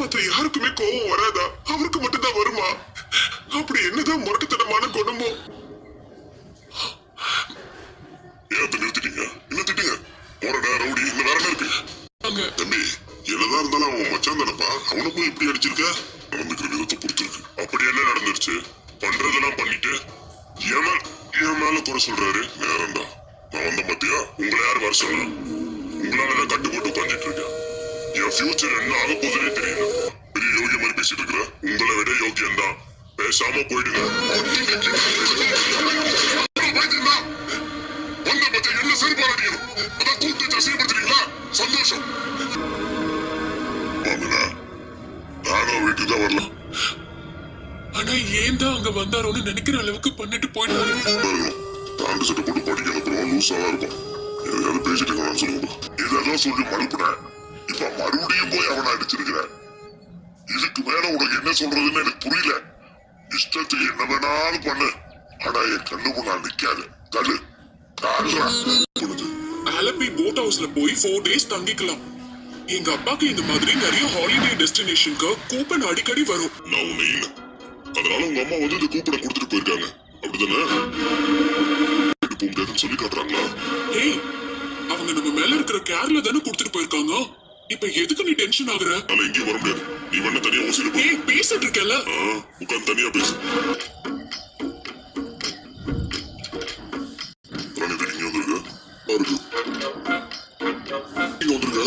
மத்த யாருக்குமே கோவம் வராதா? அவருக்கு மட்டும்தான் வருமா? அப்படி என்னதான் முரட்டுத்தனமான குணமோ? ஏன் நிறுத்திட்டீங்க? என்ன திட்டீங்க? போறடா ரவுடி, இந்த வேற என்ன இருக்கு? தம்பி, என்னதான் இருந்தாலும் அவன் மச்சான் தானப்பா, அவனை போய் இப்படி அடிச்சிருக்க? நடந்துக்கிற விதத்தை பொறுத்து இருக்கு. அப்படி என்ன நடந்துருச்சு? பண்றதெல்லாம் பண்ணிட்டு என் மேல குறை சொல்றாரு. நேரம்டா, நான் வந்த பத்தியா? உங்களை யார் வர சொன்னா? உங்களாலதான் கட்டு போட்டு உட்காந்துட்டு இருக்கேன். என் ஃபியூச்சர் என்ன ஆக போதுன்னே தெரியல. பெரிய யோகிய மாதிரி பேசிட்டு இருக்கிற. உங்களை விட யோகியம் தான். பேசாம போயிடுங்க. வந்த பத்தி என்ன சரிபாரடிக்கணும்? அதான் கூப்பிட்டு அசிங்கப்படுத்துறீங்களா? சந்தோஷம். நானும் வீட்டுக்கு தான் வரலாம். ஆனா ஏன் தான் அங்க வந்தாரோன்னு நினைக்கிற அளவுக்கு பண்ணிட்டு போயிட்டாரு. தாண்டு சட்டை போட்டு படிக்க அப்புறம் லூஸா தான் இருக்கும். எதையாவது பேசிட்டு இருக்கான்னு சொல்லுங்க. இதெல்லாம் சொல்லி மழுப்புனேன். இப்ப மறுபடியும் போய் அவனை அடிச்சிருக்கிறேன். இதுக்கு மேல உனக்கு என்ன சொல்றதுன்னு எனக்கு புரியல. இஷ்டத்துக்கு என்ன வேணாலும் பண்ணு. ஆனா என் கண்ணு முன்னாடி நிக்காது. தள்ளு. ஆலப்பி போட் ஹவுஸ்ல போய் 4 days தங்கிக்கலாம். எங்க அப்பாக்கு இந்த மாதிரி நிறைய ஹாலிடே டெஸ்டினேஷனுக்கு கூப்பன் அடிக்கடி வரும். நான் உன்னை இல்ல, அதனால உங்க அம்மா வந்து இந்த கூப்பனை கொடுத்துட்டு போயிருக்காங்க. அப்படிதானே? போக முடியாதுன்னு சொல்லி காட்டுறாங்களா? ஏய், அவங்க நம்ம மேல இருக்கிற கேர்ல தானே கொடுத்துட்டு போயிருக்காங்க. இப்ப எதுக்கு நீ டென்ஷன் ஆகுற? நான் எங்கேயும் வர முடியாது. நீ வேணா தனியா ஓசில போ. ஏய், பேசிட்டு இருக்கல. உட்கார்ந்து தனியா பேசு. நீங்க வந்துருங்க. இங்க வந்துருங்க.